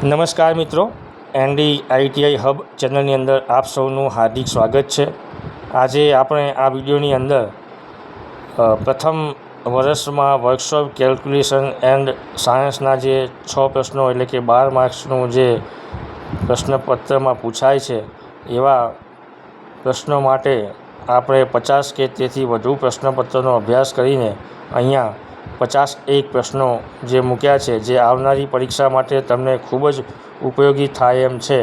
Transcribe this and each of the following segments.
નમસ્કાર મિત્રો, ND ITI hub ચેનલની અંદર આપ સૌનું હાર્દિક સ્વાગત છે। આજે આપણે આ વિડીયોની અંદર પ્રથમ વર્ષમાં વર્કશોપ કેલ્ક્યુલેશન એન્ડ સાયન્સના જે 6 પ્રશ્નો એટલે કે 12 માર્ક્સનું જે પ્રશ્નપત્રમાં પૂછાય છે એવા પ્રશ્નો માટે આપણે 50 કે તેથી વધુ પ્રશ્નપત્રનો અભ્યાસ કરીને અહીંયા 51 પ્રશ્નો જે મૂક્યા છે, જે આવનારી પરીક્ષા માટે તમને ખૂબ જ ઉપયોગી થાય એમ છે।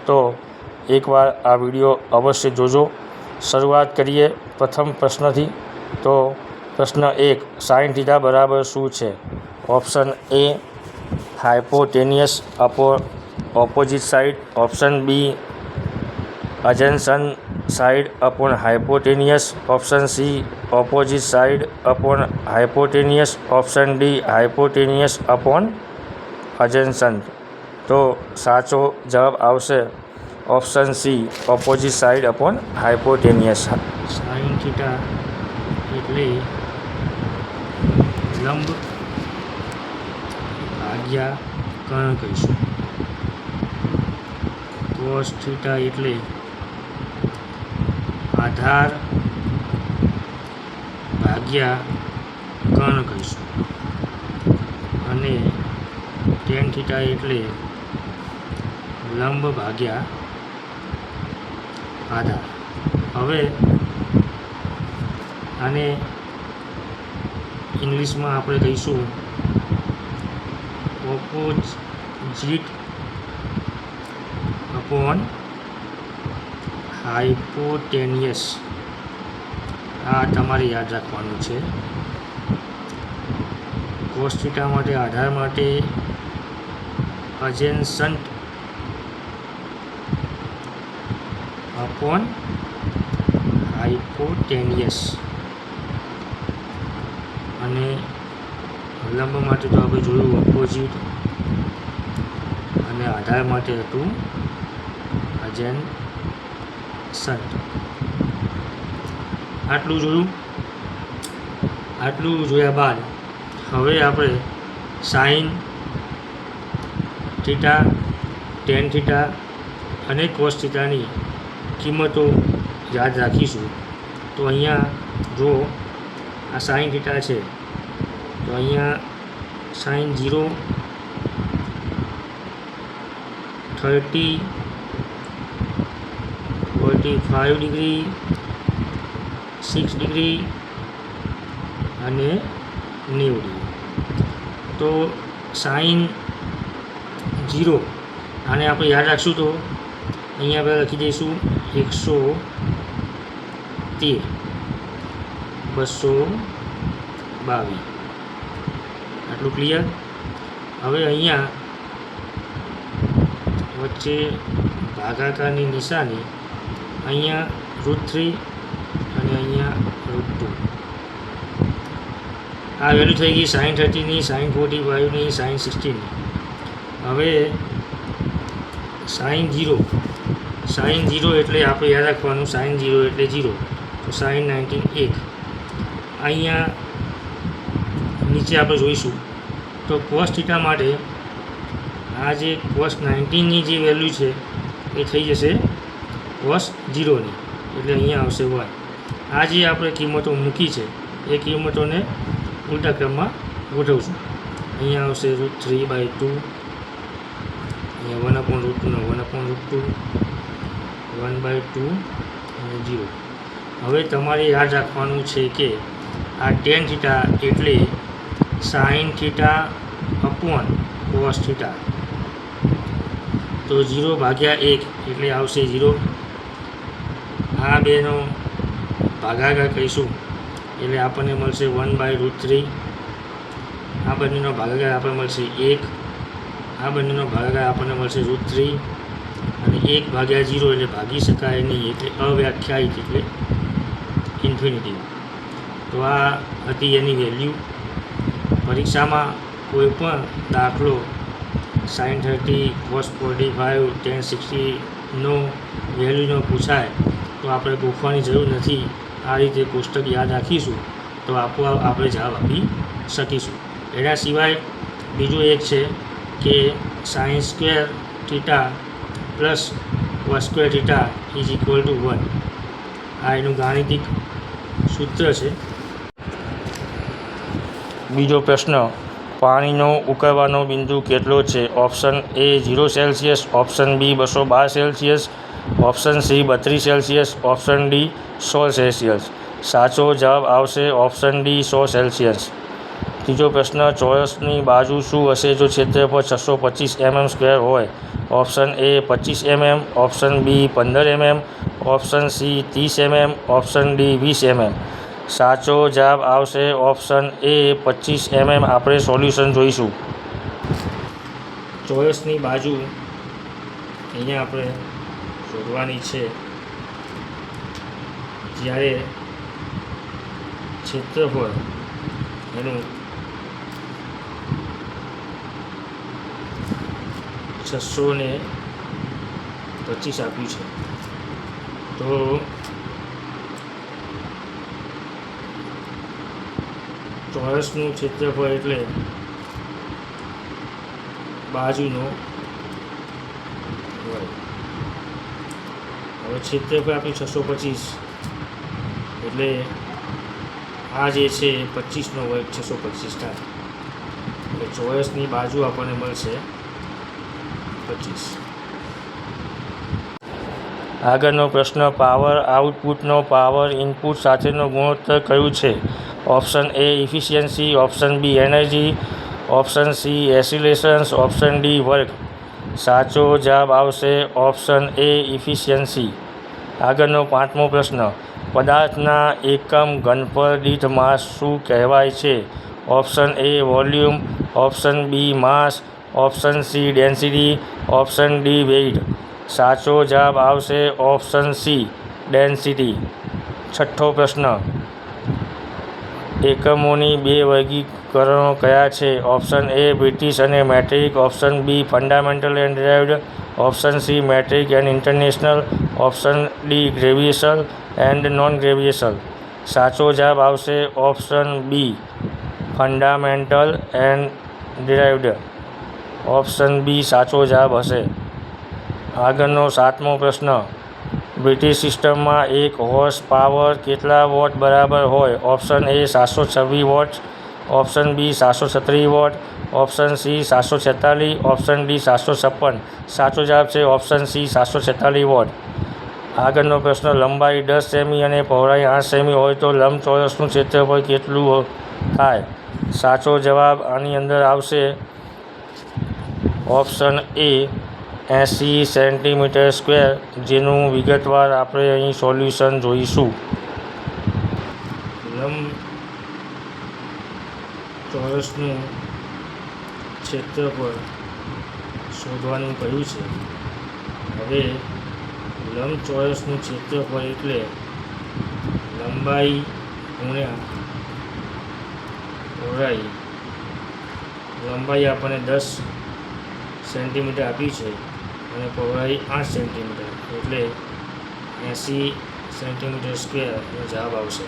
તો એકવાર આ વિડીયો અવશ્ય જોજો। શરૂઆત કરીએ પ્રથમ પ્રશ્નથી। તો પ્રશ્ન 1, સાઇન થીટા બરાબર શું છે? Option A hypotenuse upon opposite side, option B adjacent side upon hypotenuse, option C opposite side upon hypotenuse, option D hypotenuse upon adjacent। તો સાચો જવાબ આવશે option C opposite side upon hypotenuse. Sine theta એટલે લંબ ભાગ્યા કર્ણ કહીશું। Cos theta એટલે આધાર ભાગ્યા કર્ણ કહીશું। અને ટેન થીટા એટલે લંબ ભાગ્યા આધાર। હવે આને ઇંગ્લિશમાં આપણે કહીશું ઓપોઝિટ અપોન હાઇપોટેનિયસ। આ તમારે યાદ રાખવાનું છે। કોસ થીટા માટે આધાર માટે adjacent અપોન હાઇપોટેનિયસ। અને લંબ માટે તો આપણે જોયું ઓપોઝિટ, અને આધાર માટે હતું adjacent। આટલું જોયું। આટલું જોયા બાદ હવે આપણે સાઇન થીટા, ટેન થીટા અને કોસ થીટાની કિંમતો યાદ રાખીશું। તો અહીંયા જો આ સાઇન થીટા છે તો અહીંયા સાઇન 0, 30, 45 ડિગ્રી, 6 ડિગ્રી અને 90 ડિગ્રી। તો સાઇન 0 આને આપણે યાદ રાખશું તો અહીંયા આપણે લખી દઈશું 113, 222। આટલું ક્લિયર। હવે અહીંયા વચ્ચે ભાગાકારની નિશાની, અહીંયા √3 અને અહીંયા √2। આ વેલ્યુ થઈ ગઈ સાઇન 30ની, સાઇન 45ની, સાઇન 60ની। હવે સાઇન 0 એટલે આપણે યાદ રાખવાનું સાઇન 0 એટલે 0, તો સાઇન 19 1। અહીંયા નીચે આપણે જોઈશું તો કોસ થીટા માટે આ જે કોસ 19ની જે વેલ્યુ છે એ થઈ જશે કોસ 0ની, એટલે અહીંયા આવશે 1। આ જે આપણે કિંમતો મૂકી છે એ કિંમતોને ઉલટા ક્રમમાં ગોઠવશું। અહીંયા આવશે √3/2, અહીંયા 1/√2 ને 1/√2, 1/2 અને 0। હવે તમારે યાદ રાખવાનું છે કે આ ટેન થીટા એટલે sine theta upon cos theta. તો 0/1 એટલે આવશે 0। આ બેનો ભાગાકાર કહીશું એટલે આપણને મળશે 1/√3। આ બંનેનો ભાગાકાર આપણને મળશે 1। આ બંનેનો ભાગાકાર આપણને મળશે √3 અને 1/0 એટલે ભાગી શકાય નહીં, એટલે અવ્યાખ્યાયિત એટલે ઇન્ફિનિટી। તો આ હતી એની વેલ્યુ। પરીક્ષામાં કોઈ પણ દાખલો સાઇન 30, કોસ 45, ટેન 60નો વેલ્યુનો પૂછાય તો આપણે ગોખવાની જરૂર નથી। આ રીતે કોષ્ટક યાદ રાખીશું તો આપોઆપ આપણે જવાબ આપી શકીશું। એના સિવાય બીજું એક છે કે sine square theta plus cos square theta is equal to 1. આ એનું ગાણિતિક સૂત્ર છે. બીજો પ્રશ્ન, પાણીનો ઉકળવાનો બિંદુ કેટલો છે? Option A 0 Celsius, option B 212 Celsius, option C 32 Celsius, option D 100 Celsius. સાચો જવાબ આવશે ઓપ્શન ડી 100 સેલ્સિયસ. ત્રીજો પ્રશ્ન, ચોરસની બાજુ શું હશે જો ક્ષેત્રફળ 625 mm² હોય? Option A 25 mm, option B 15 mm, option C 30 mm, option D 20 mm. સાચો જવાબ આવશે ઓપ્શન એ 25 mm. આપણે સોલ્યુશન જોઈશું. ચોરસની બાજુ અહીંયા આપણે શોધવાની છે. જ્યારે ક્ષેત્રફળ એનું 625 આપ્યું છે, તો ચોરસનું ક્ષેત્રફળ એટલે બાજુનો વર્ગ. હવે ક્ષેત્રફળ આપ્યું 625 એટલે આ જે છે 25નો વર્ગ 625 થાય. એટલે ચોરસની બાજુ આપણને મળશે 25. આગળનો પ્રશ્ન, પાવર આઉટપુટનો પાવર ઇનપુટ સાથેનો ગુણોત્તર કયું છે? Option A efficiency, option B energy, option C oscillations, option D work. સાચો જવાબ આવશે ઓપ્શન એ ઇફિશિયન્સી. આગળનો 5મો પ્રશ્ન, પદાર્થના એકમ ઘનફળ દીઠ માસ શું કહેવાય છે? Option A volume, option B mass, option C density, option D weight. સાચો જવાબ આવશે ઓપ્શન સી ડેન્સિટી. 6થો પ્રશ્ન, એકમોની 2 વર્ગીકરણો કયા છે? ઓપ્શન એ બ્રિટિશ અને metric, option B fundamental and derived, option C metric and international, option D gravitational and non gravitational. સાચો જવાબ આવશે option B fundamental and derived. Option B સાચો જવાબ હશે. આગળનો 7મો પ્રશ્ન, બ્રિટિશ સિસ્ટમમાં 1 હોર્સ પાવર કેટલા વોટ બરાબર હોય? Option A 726 watt, option B 736 watt, option C 746, option D 756. સાચો જવાબ છે ઓપ્શન સી 746 વોટ. આગળનો પ્રશ્ન, લંબાઈ 10 સેમી અને પહોળાઈ 8 સેમી હોય તો લંબચોરસનું ક્ષેત્રફળ કેટલું થાય? સાચો જવાબ આની અંદર આવશે ઓપ્શન એ 80 સેન્ટીમીટર², જેનું વિગતવાર આપણે અહીં સોલ્યુશન જોઈશું. લંબચોરસનું ક્ષેત્રફળ શોધવાનું કહ્યું છે. હવે લંબચોરસનું ક્ષેત્રફળ એટલે લંબાઈ ગુણ્યા પહોળાઈ. લંબાઈ આપણને 10 સેન્ટીમીટર આપી છે અને પહોળાઈ 8 સેન્ટીમીટર, એટલે 80 સેન્ટીમીટર² એનો જવાબ આવશે.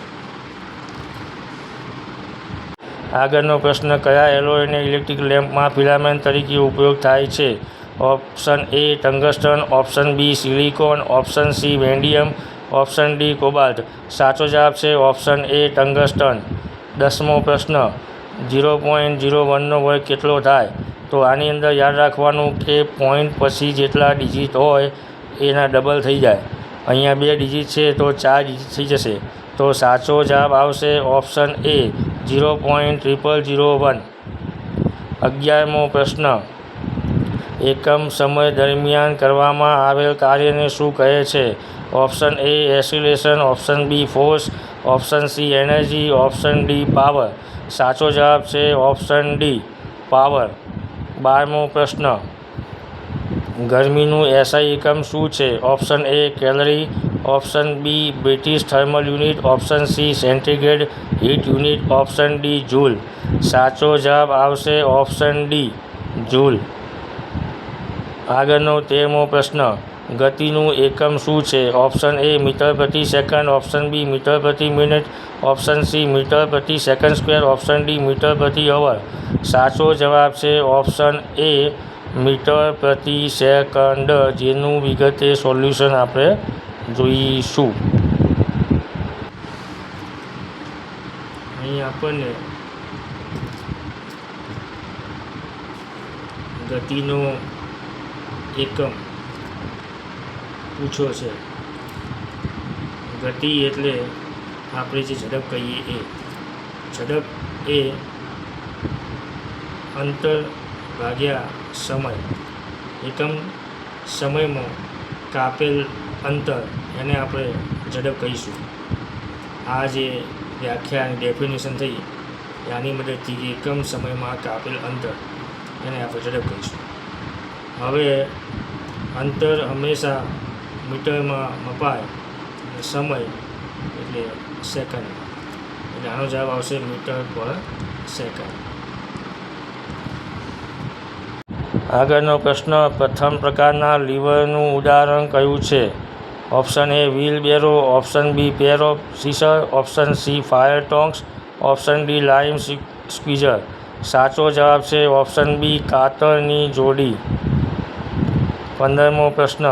આગળનો પ્રશ્ન, કયા એલોયને ઇલેક્ટ્રિક લેમ્પમાં ફિલામેન્ટ તરીકે ઉપયોગ થાય છે? Option A tungsten, option B silicon, option C vanadium, option D cobalt. સાચો જવાબ છે ઓપ્શન એ ટંગસ્ટન. 10મો પ્રશ્ન, 0.01નો વર્ગ કેટલો થાય? તો આની અંદર યાદ રાખવાનું કે પોઈન્ટ પછી જેટલા ડિજિટ હોય એના ડબલ થઈ જાય. અહીંયા 2 ડિજિટ છે તો 4 ડિજિટ થઈ જશે. તો સાચો જવાબ આવશે ઓપ્શન એ 0.0001. 11મો પ્રશ્ન, એકમ સમય દરમિયાન કરવામાં આવેલ કાર્યને શું કહે છે? Option A oscillation, option B force, option C energy, option D power. સાચો જવાબ છે ઓપ્શન ડી પાવર. 12મો પ્રશ્ન, ગરમીનું એસઆઈ એકમ શું છે? Option A calorie, option B British thermal unit, option C centigrade heat unit, option D joule. સાચો જવાબ આવશે ઓપ્શન ડી જૂલ. આગળનો 13મો પ્રશ્ન, ગતિનું એકમ શું છે? ઓપ્શન એ મીટર પ્રતિ સેકન્ડ, ઓપ્શન બી મીટર પ્રતિ મિનિટ, ઓપ્શન સી મીટર પ્રતિ સેકન્ડ², ઓપ્શન ડી મીટર પ્રતિ અવર. સાચો જવાબ છે ઓપ્શન એ મીટર પ્રતિ સેકન્ડ, જેનું વિગતે સોલ્યુશન આપણે જોઈશું. અહીં આપણને ગતિનો એકમ પૂછ્યો છે. ગતિ એટલે આપણે જે ઝડપ કહીએ એ. ઝડપ એ અંતર ભાગ્યા સમય, એકમ સમયમાં કાપેલ અંતર, એને આપણે ઝડપ કહીશું. આ જે વ્યાખ્યા ડેફિનેશન થઈ આની મદદથી એકમ સમયમાં કાપેલ અંતર એને આપણે ઝડપ કહીશું. હવે અંતર હંમેશા મીટરમાં મપાય અને સમય એટલે સેકન્ડ, એટલે આનો જવાબ આવશે મીટર પર સેકન્ડ. આગળનો પ્રશ્ન, પ્રથમ પ્રકારના લીવરનું ઉદાહરણ કયું છે? Option A wheelbarrow, option B pair of scissor, option C fire tongs, option D lime squeezer. સાચો જવાબ છે ઓપ્શન બી કાતરની જોડી. 15મો પ્રશ્ન,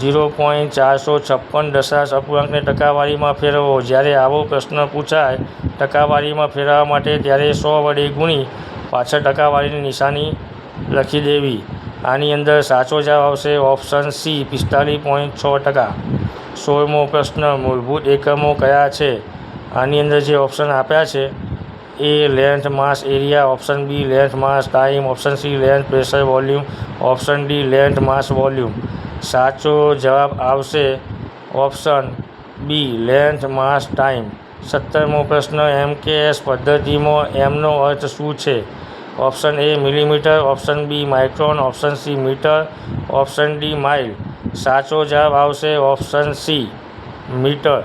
0.456 અપૂર્ણાંકને ટકાવારીમાં ફેરવો. જ્યારે આવો પ્રશ્ન પૂછાય ટકાવારીમાં ફેરવવા માટે, ત્યારે 100 વડે ગુણી પાછળ ટકાવારીની નિશાની લખી દેવી. આની અંદર સાચો જવાબ આવશે ઓપ્શન સી 45.6%. 16મો પ્રશ્ન, મૂળભૂત એકમો કયા છે? આની અંદર જે ઓપ્શન આપ્યા છે A length, mass, area, option B length, mass, time, option C length, pressure, volume, option D length, mass, volume. સાચો જવાબ આવશે option B length, mass, time. 17મો પ્રશ્ન, MKS પદ્ધતિમાં એમનો અર્થ શું છે? Option A millimetre, option B micron, option C metre, option D mile. સાચો જવાબ આવશે ઓપ્શન સી મીટર.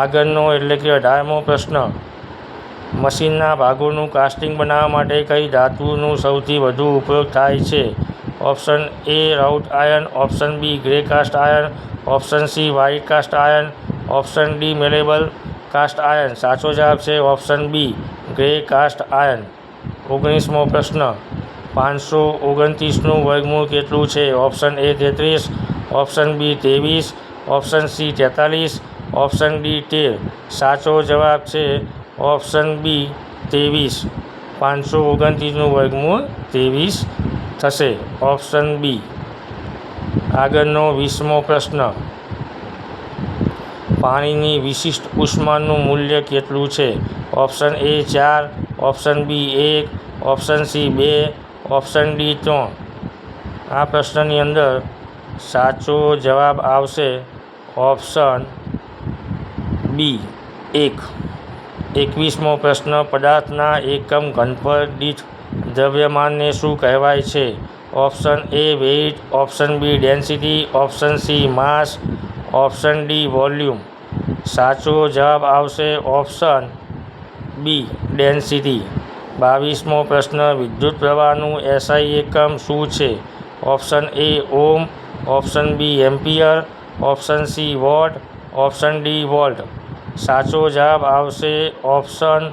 આગળનો એટલે કે 18મો પ્રશ્ન, મશીનના ભાગોનું કાસ્ટિંગ બનાવવા માટે કઈ ધાતુનો સૌથી વધુ ઉપયોગ થાય છે? Option A wrought iron, option B grey cast iron, option C white cast iron, option D malleable cast iron. સાચો જવાબ છે option B grey cast iron. 19મો પ્રશ્ન, 529નું વર્ગમૂળ કેટલું છે? Option A 33, option B 23, option C 43, option D 13. સાચો જવાબ છે ઓપ્શન બી 23. 529નું વર્ગમૂળ 23 થશે. Option B. આગળનો 20મો પ્રશ્ન, પાણીની વિશિષ્ટ ઉષ્માનું મૂલ્ય કેટલું છે? Option A 4, option B 1, option C 2, option D 3. આ પ્રશ્નની અંદર સાચો જવાબ આવશે ઓપ્શન બી 1. 21મો પ્રશ્ન, પદાર્થના એકમ ઘનફળ દીઠ દ્રવ્યમાનને શું કહેવાય છે? Option A weight, option B density, option C mass, option D volume. સાચો જવાબ આવશે ઓપ્શન બી ડેન્સિટી. 22મો પ્રશ્ન, વિદ્યુત પ્રવાહનું SI એકમ શું છે? Option A ohm, option B ampere, option C watt, option D volt. સાચો જવાબ આવશે ઓપ્શન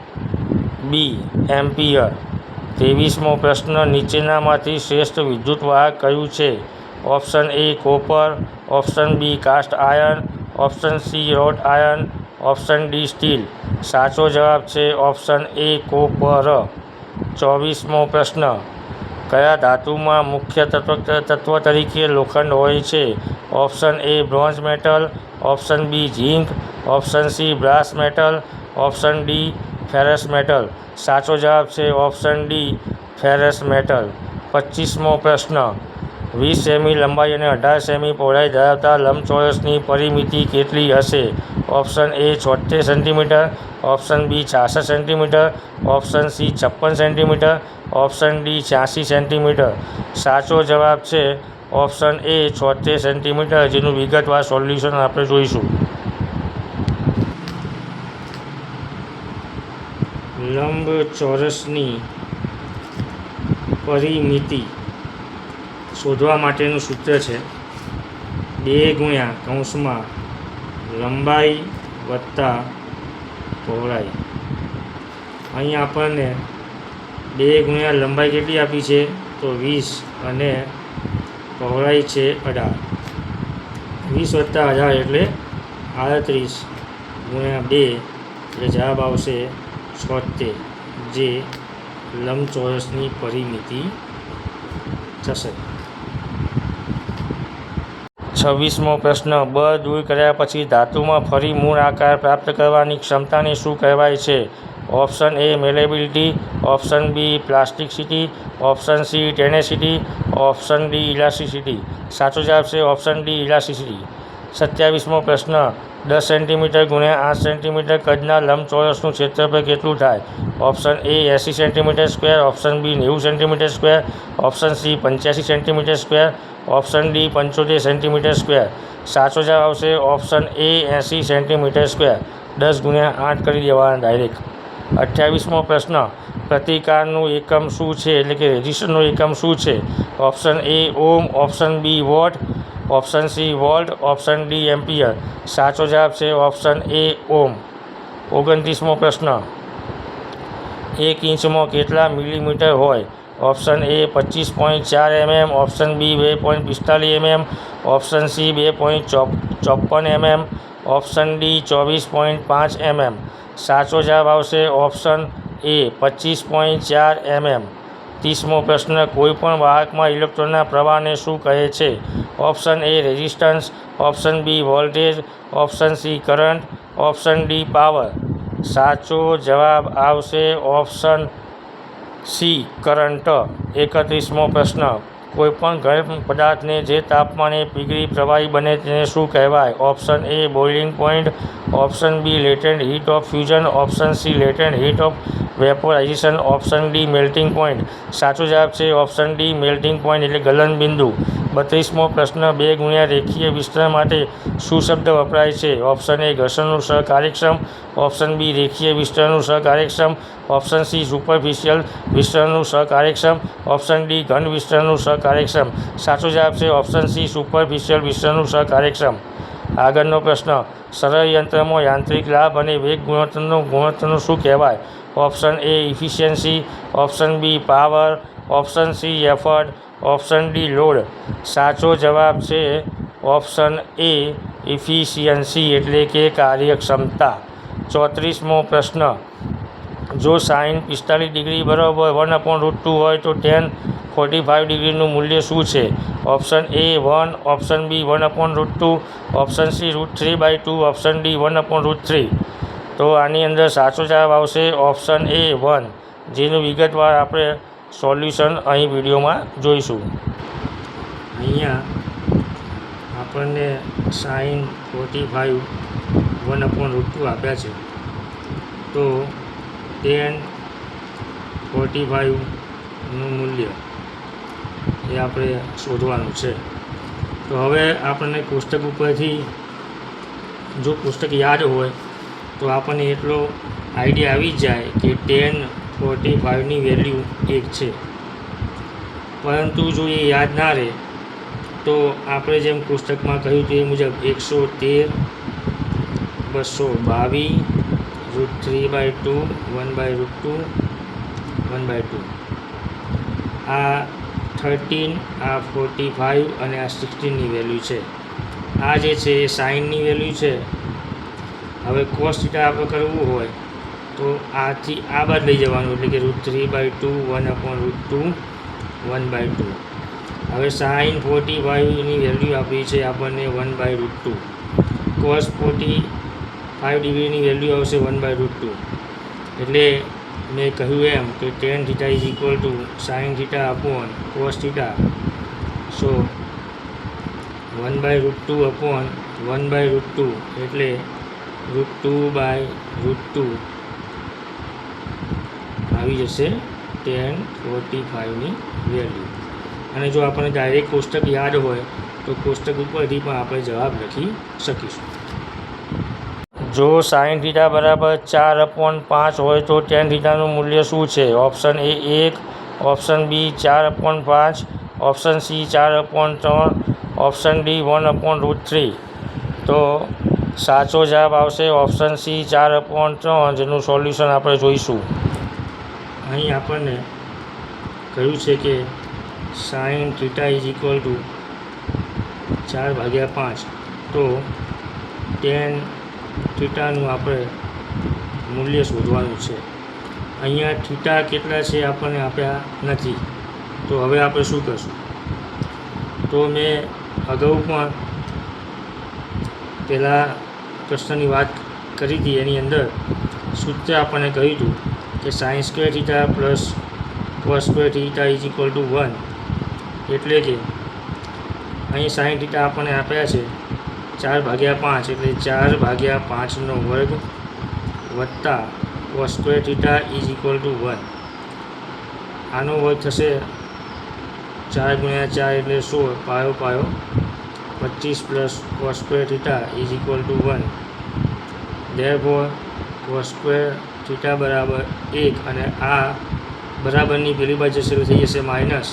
બી એમ્પિયર. 23મો પ્રશ્ન, નીચેનામાંથી શ્રેષ્ઠ વિદ્યુત વાહક કયું છે? Option A copper, option B cast iron, option C wrought iron, option D steel. સાચો જવાબ છે ઓપ્શન એ કોપર. 24મો પ્રશ્ન, કયા ધાતુમાં મુખ્ય તત્વ તરીકે લોખંડ હોય છે? Option A bronze metal, option B zinc, option C brass metal, option D ferrous metal. સાચો જવાબ છે ઓપ્શન ડી ફેરસ મેટલ. 25મો પ્રશ્ન, 20 સેમી લંબાઈ અને 18 સેમી પહોળાઈ ધરાવતા લંબચોરસની પરિમિતિ કેટલી હશે? Option A 76 centimetre, option B 66 centimetre, option C 56 centimetre, option D 86 centimetre. સાચો જવાબ છે ઓપ્શન એ 76 સેન્ટીમીટર, જેનું વિગતવાર સોલ્યુશન આપણે જોઈશું. લંબચોરસની પરિમિતિ શોધવા માટેનું સૂત્ર છે 2 લંબાઈ વત્તા પહોળાઈ. અહીં આપણને 2 લંબાઈ કેટલી આપી છે? તો તો 20 અને પહોળાઈ છે 18. 20 + 18 એટલે 38 × 2 એટલે જવાબ આવશે 76, જે લંબચોરસની પરિમિતિ થશે. 26મો પ્રશ્ન. બળ દૂર કર્યા પછી ધાતુમાં ફરી મૂળ આકાર પ્રાપ્ત કરવાની ક્ષમતાને શું કહેવાય છે? Option A malleability, option B plasticity, option C tenacity, option D elasticity. સાચો જવાબ છે ઓપ્શન D ઇલાસ્ટિસિટી. 27મો પ્રશ્ન. 10 સેન્ટીમીટર × 8 સેન્ટીમીટર કદના લંબચોરસનું ક્ષેત્રફળ કેટલું થાય? Option A 80 centimetre square, option B 90 centimetre square, option C 85 centimetre square, option D 75 centimetre square. સાચો જવાબ આવશે ઓપ્શન A 80 સેન્ટીમીટર સ્ક્વેર. 10 × 8 કરી દેવાના ડાયરેક્ટ. 28મો પ્રશ્ન. પ્રતિકારનું એકમ શું છે, એટલે કે રેઝિસ્ટરનો એકમ શું છે? Option A ohm, option B watt, option C volt, option D ampere. સાચો જવાબ છે ઓપ્શન A ઓમ. 29મો પ્રશ્ન. 1 ઇંચમાં કેટલા મિલીમીટર હોય? Option A 25.4 mm, option B 2.45 mm, option C 2.54 mm, option D 24.5 mm. સાચો જવાબ આવશે ઓપ્શન A 25.4 mm. 30મો પ્રશ્ન. કોઈપણ વાહકમાં ઇલેક્ટ્રોનના પ્રવાહને શું કહે છે? Option A resistance, option B voltage, option C current, option D power. સાચો જવાબ આવશે ઓપ્શન C કરંટ. 31મો પ્રશ્ન. કોઈપણ ગરમ પદાર્થને જે તાપમાને પીગળી પ્રવાહી બને તેને શું કહેવાય? Option A boiling point, option B latent heat of fusion, option C latent heat of vaporisation, option D melting point. સાચો જવાબ છે ઓપ્શન D મેલ્ટિંગ પોઈન્ટ એટલે ગલનબિંદુ. 32મો પ્રશ્ન. 2 ગુણ્યા રેખીય વિસ્તરણ માટે શું શબ્દ વપરાય છે? ઓપ્શન A ઘર્ષણનું સહકાર્યક્ષમ, ઓપ્શન B રેખીય વિસ્તરણનું સહકાર્યક્ષમ, ઓપ્શન C સુપરફિશિયલ વિસ્તરણનું સહકાર્યક્ષમ, ઓપ્શન D ઘન વિસ્તરણનું સહકાર્યક્ષમ. સાચો જવાબ છે ઓપ્શન C સુપરફિશિયલ વિસ્તરણનું સહકાર્યક્ષમ. આગળનો પ્રશ્ન. સરળ યંત્રમાં યાંત્રિક લાભ અને વેગ ગુણોત્તરનું શું કહેવાય? Option A efficiency, option B power, option C effort, option D load. સાચો જવાબ છે ઓપ્શન A ઇફિશિયન્સી એટલે કે કાર્યક્ષમતા. 34મો પ્રશ્ન. જો sin 45 ડિગ્રી બરાબર 1/√2 હોય તો tan 45 ડિગ્રીનું મૂલ્ય શું છે? Option A 1, option B 1/√2, option C √3/2, option D 1/√3. તો આની અંદર સાચો જવાબ આવશે ઓપ્શન A 1, જેનું વિગતવાર આપણે સોલ્યુશન અહીં વિડીયોમાં જોઈશું. અહીંયા આપણને sin 45 1/√2 આપ્યા છે, તો tan 45નું મૂલ્ય એ આપણે શોધવાનું છે. તો હવે આપણને કોષ્ટક ઉપરથી જો કોષ્ટક યાદ હોય તો આપણને એટલો આઈડિયા આવી જાય કે tan 45ની વેલ્યુ 1 છે. પરંતુ જો એ યાદ ના રહે તો આપણે જેમ કોષ્ટકમાં કહ્યું તે મુજબ 113, 222, √3/2, 1/√2, 1/2. આ 13, આ 45 અને આ 16ની વેલ્યુ છે. આ જે છે એ સાઇનની વેલ્યુ છે. હવે cos θ આપણે કરવું હોય તો આથી આ બાદ લઈ જવાનું, એટલે કે √3/2, 1/√2, 1/2. હવે sin 45ની વેલ્યુ આપી છે આપણને 1/√2. cos 45 ડિગ્રીની વેલ્યુ આવશે 1/√2. એટલે મેં કહ્યું એમ કે tan θ sin θ cos θ. સો 1/√2 1/√2 એટલે √2/√2 આવી જશે tan 45ની વેલ્યુ. અને જો આપણને ડાયરેક્ટ કોષ્ટક યાદ હોય તો કોષ્ટક ઉપરથી પણ આપણે જવાબ લખી શકીશું. જો sin θ બરાબર 4/5 હોય તો tan θનું મૂલ્ય શું છે? Option A 1, option B 4/5, option C 4/3, option D 1/√3. તો સાચો જવાબ આવશે ઓપ્શન C 4/3, જેનું સોલ્યુશન આપણે જોઈશું. અહીં આપણને કહ્યું છે કે sine theta is equal to 4/5, તો ટેન થીટાનું આપણે મૂલ્ય શોધવાનું છે. અહીંયા થીટા કેટલા છે આપણને આપ્યા નથી, તો હવે આપણે શું કરશું? તો મેં અગાઉ પણ પહેલાં પ્રશ્નની વાત કરી હતી, એની અંદર સૂત્ર આપણને કહ્યું હતું કે sine square theta plus cos square theta is equal to 1, એટલે કે અહીં સાઇન થીટા આપણને આપ્યા છે 4/5, એટલે 4/5નો વર્ગ વત્તા cos square theta is equal to 1. આનો વર્ગ થશે 4 × 4 એટલે 16, પાયો પાયો 25 plus cos square theta is equal to 1. Therefore cos square theta બરાબર 1, અને આ બરાબરની પેલી બાજુ જશે એટલે થઈ જશે માઇનસ,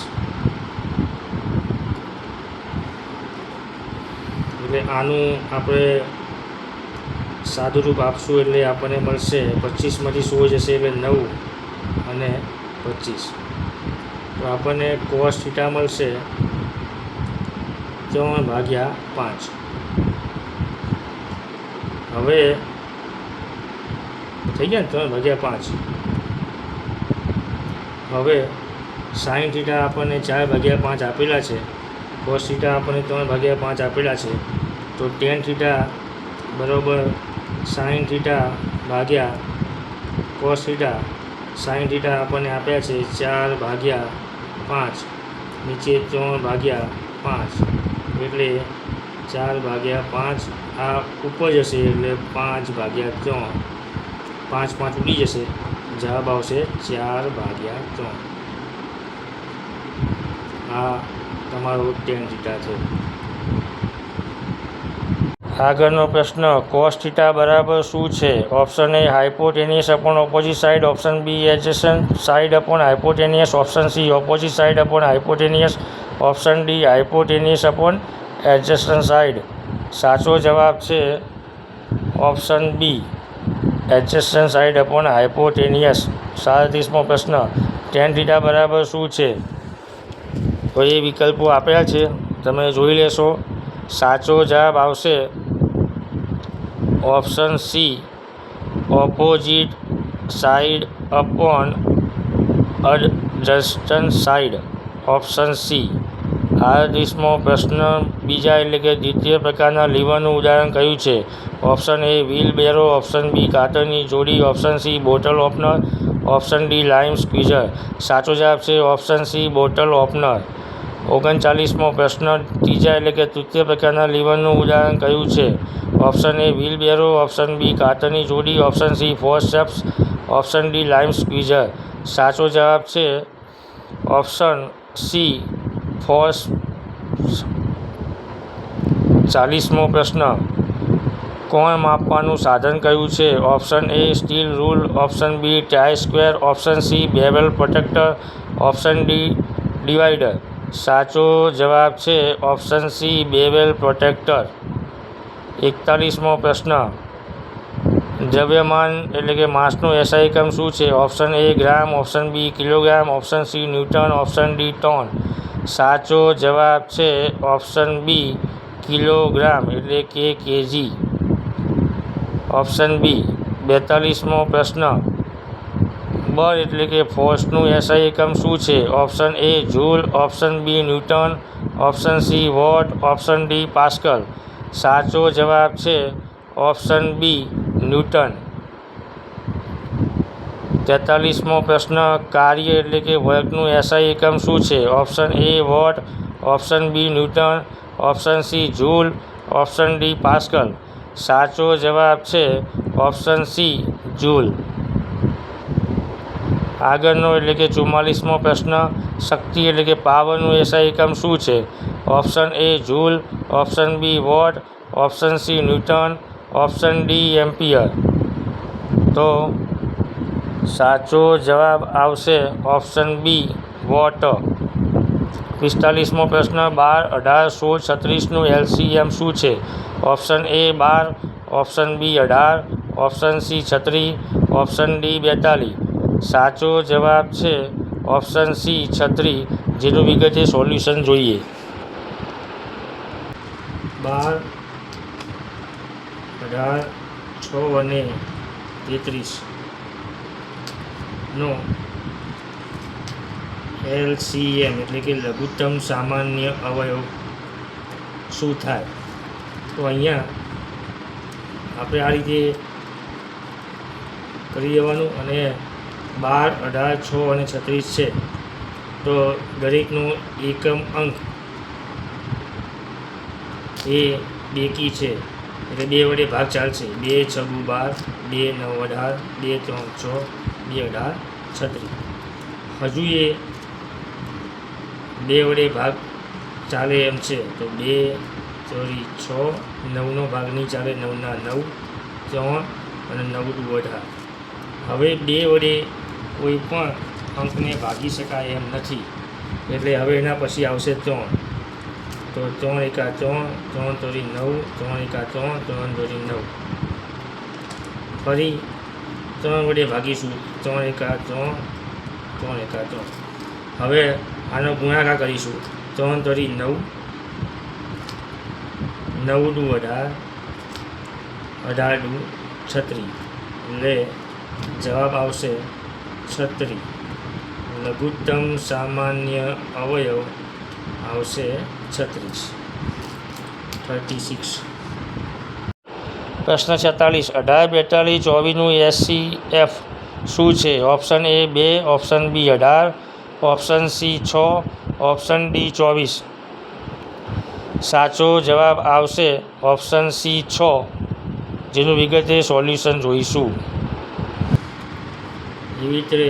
એટલે આનું આપણે સાદું રૂપ આપશું એટલે આપણને મળશે 25માંથી 16 જશે એટલે 9 અને 25, તો આપણને કોસ થીટા મળશે 3/5. હવે થઈ ગયા ને 3/5. હવે સાઇન થીટા આપણને 4/5 આપેલા છે, કોસ થીટા આપણને 3/5 આપેલા છે, તો ટેન થીટા બરાબર સાઇન થીટા ભાગ્યા કોસ થીટા. સાઇન થીટા આપણને આપ્યા છે 4/5, નીચે 3/5, એટલે 4/5 આ ઉપર જશે એટલે 5/3, 5 ઉડી જશે, જવાબ આવશે 4/3. આ તમારો ટેન થીટા છે. આગળનો પ્રશ્ન, કોસ થીટા બરાબર શું છે? Option A hypotenuse upon opposite side, option B adjacent side upon hypotenuse, option C opposite side upon hypotenuse, option D hypotenuse upon adjacent side. સાચો જવાબ છે option B adjacent side upon hypotenuse. 37મો પ્રશ્ન, tan theta બરાબર શું છે? તો એ વિકલ્પો આપ્યા છે, તમે જોઈ લેશો. સાચો જવાબ આવશે option C opposite side upon adjacent side, option C. 38મો પ્રશ્ન, બીજા એટલે કે દ્વિતીય પ્રકારના લીવરનું ઉદાહરણ કયું છે? Option A wheelbarrow, option B કાતરની જોડી, option C bottle opener, option D lime squeezer. સાચો જવાબ છે ઓપ્શન સી બોટલ ઓપનર. 39મો પ્રશ્ન, ત્રીજા એટલે કે તૃતીય પ્રકારના લીવરનું ઉદાહરણ કયું છે? Option A wheelbarrow, option B કાતરની જોડી, option C forceps, option D lime squeezer. સાચો જવાબ છે ઓપ્શન સી ફોર્સ. 40મો પ્રશ્ન, કોણ માપવાનું સાધન કયું છે? Option A steel rule, option B try square, option C bevel protractor, option D divider. સાચો જવાબ છે ઓપ્શન સી બેવલ પ્રોટેક્ટર. 41મો પ્રશ્ન, દ્રવ્યમાન એટલે કે માસનું એસઆઈ એકમ શું છે? Option A gram, option B kilogram, option C newton, option D ton. સાચો જવાબ છે ઓપ્શન બી કિલોગ્રામ, એટલે કે કેજી. Option B. 42મો પ્રશ્ન, બળ એટલે કે ફોર્સનું એસઆઈ એકમ શું છે? Option A joule, option B newton, option C watt, option D pascal. સાચો જવાબ છે ઓપ્શન બી ન્યૂટન. 43મો પ્રશ્ન, કાર્ય એટલે કે વર્કનું એસઆઈ એકમ શું છે? Option A watt, option B newton, option C joule, option D pascal. સાચો જવાબ છે ઓપ્શન સી જૂલ. આગળનો એટલે કે 44મો પ્રશ્ન, શક્તિ એટલે કે પાવરનું એસઆઈ એકમ શું છે? Option A joule, option B watt, option C newton, option D ampere. તો સાચો જવાબ આવશે ઓપ્શન બી વોટ. 45મો પ્રશ્ન, 12, 18, 16, 36નું એલસીએમ શું છે? Option A 12, option B 18, option C 36, option D 42. સાચો જવાબ છે ઓપ્શન સી 36. જેનું વિગતે સોલ્યુશન જોઈએ. 12, 18, 6 અને 33 નો LCM એટલે કે લઘુત્તમ સામાન્ય અવયવ શું થાય? તો અહીંયા આપણે આ રીતે કરી દેવાનું અને 12, 18, 6 અને 36 છે તો દરેકનો એકમ અંક એ બેકી છે એટલે 2 વડે ભાગ ચાલશે. 2 × 6 = 12, 2 × 9 = 18, 2 × 3 = 6, 2 × 18 = 36. હજુ એ 2 વડે ભાગ ચાલે એમ છે તો 2 × 4 = 6, 9નો ભાગ નહીં ચાલે, 9 × 9 = 3 અને 9 × 2 = 18. હવે 2 વડે કોઈ પણ અંકને ભાગી શકાય એમ નથી એટલે હવે એના પછી આવશે 3. તો 3 × 1 = 3, 3 × 3 = 9, 3 × 1 = 3, 3 × 2 = 9. ફરી 3 વડે ભાગીશું. 3 × 1 = 3, 3 × 1 = 3. હવે આનો ગુણાકાર કરીશું. 3 × 3 = 9, 9 × 2 = 18, 18 × 2 = 36 એટલે જવાબ આવશે 36. લઘુત્તમ સામાન્ય અવયવ આવશે 36. પ્રશ્ન 46. 18, 42, 24નું SCF શું છે? Option A 2, option B 18, option C 6, option D 24. સાચો જવાબ આવશે ઓપ્શન C 6, જેનું વિગતે સોલ્યુશન જોઈશું. એવી રીતે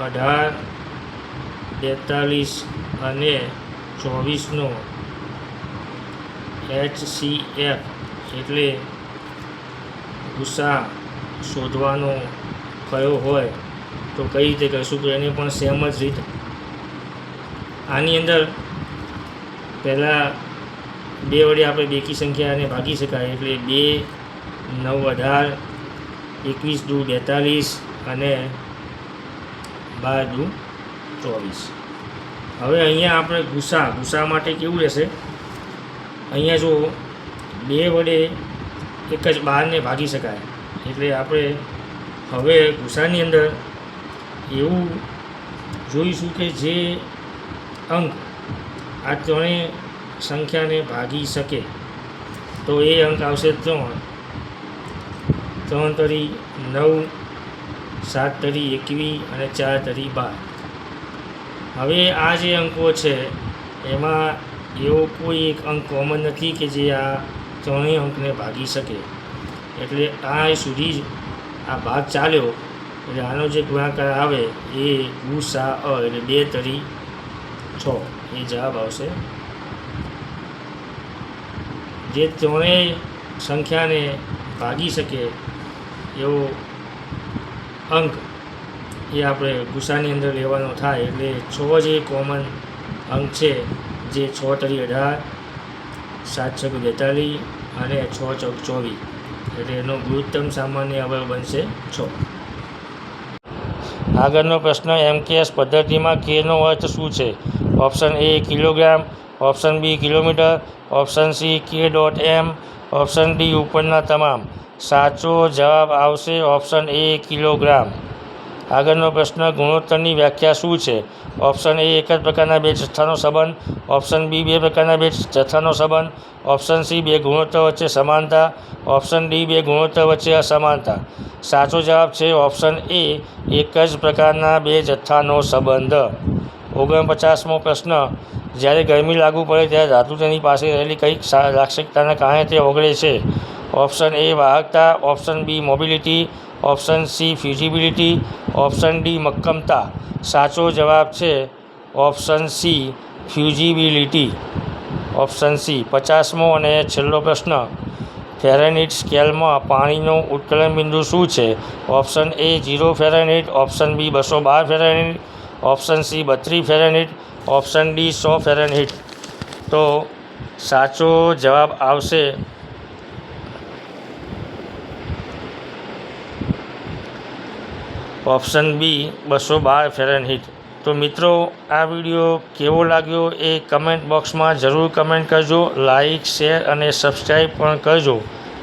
18, 42 અને 24નો HCF એટલે ગુસા શોધવાનો કયો હોય તો કઈ રીતે કરીશું? તો એને પણ સેમ જ રીત. આની અંદર પહેલાં 2 વડે આપણે બેકી સંખ્યાને ભાગી શકાય એટલે 2, 9, 18, 21, 2, 42 અને 12, 2, 24. હવે અહીંયા આપણે ગુસા માટે કેવું રહેશે? અહીંયા જો 2 વડે એક જ 12ને ભાગી શકાય એટલે આપણે હવે ગુસાની અંદર એવું જોઈશું કે જે અંક આ ત્રણેય સંખ્યાને ભાગી શકે તો એ અંક આવશે 3. 3 તરી 9, 7 તરી 21 અને 4 તરી 12. હવે આ જે અંકો છે એમાં એવો કોઈ એક અંક કોમન નથી કે જે આ ત્રણેય અંકને ભાગી શકે એટલે આ સુધી જ આ ભાગ ચાલ્યો એટલે આનો જે ગુણાકાર આવે એ ગુસા એટલે 2 તરી 6 એ જવાબ આવશે. જે ત્રણેય સંખ્યાને ભાગી શકે એવો અંક એ આપણે ગુસાની અંદર લેવાનો થાય એટલે 6 જે કોમન અંક છે જે 6 તરી 18, 7 × 6 = 42 અને 6 × 4 = 24 એટલે એનો ગુરુત્તમ સામાન્ય અવયવ બનશે 6. આગળનો પ્રશ્ન MKS પદ્ધતિમાં Kનો અર્થ શું છે? Option A kilogram, option B kilometre, option C K.M, option D ઉપરના તમામ. સાચો જવાબ આવશે ઓપ્શન A કિલોગ્રામ. આગળનો પ્રશ્ન ગુણોત્તરની વ્યાખ્યા શું છે? ઓપ્શન A એક જ પ્રકારના 2 જથ્થાનો સંબંધ, ઓપ્શન B 2 પ્રકારના 2 જથ્થાનો સંબંધ, ઓપ્શન C 2 ગુણોત્તર વચ્ચે સમાનતા, ઓપ્શન D 2 ગુણોત્તર વચ્ચે અસમાનતા. સાચો જવાબ છે ઓપ્શન A એક જ પ્રકારના 2 જથ્થાનો સંબંધ. 49મો પ્રશ્ન. જ્યારે ગરમી લાગુ પડે ત્યારે ધાતુ તેની પાસે રહેલી કઈ લાક્ષણિકતાના કારણે તે ઓગળે છે? ઓપ્શન A વાહકતા, option B mobility, option C fusibility, option D મક્કમતા. સાચો જવાબ છે option C fusibility. Option C. 50મો અને છેલ્લો પ્રશ્ન. ફેરનહીટ સ્કેલમાં પાણીનું ઉત્કલન બિંદુ શું છે? Option A 0 Fahrenheit, option B 212 Fahrenheit, option C 32 Fahrenheit, option D 100 Fahrenheit. તો સાચો જવાબ આવશે ઓપ્શન B 212 ફેરનહીટ. તો મિત્રો આ વિડીયો કેવો લાગ્યો એ કમેન્ટ બોક્સમાં જરૂર કમેન્ટ કરજો. લાઈક, શેર અને સબસ્ક્રાઈબ પણ કરજો.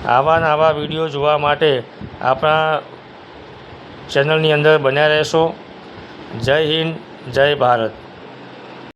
આવા નવા વિડીયો જોવા માટે આપણા ચેનલની અંદર બન્યા રહેશો. જય હિન્દ, જય ભારત.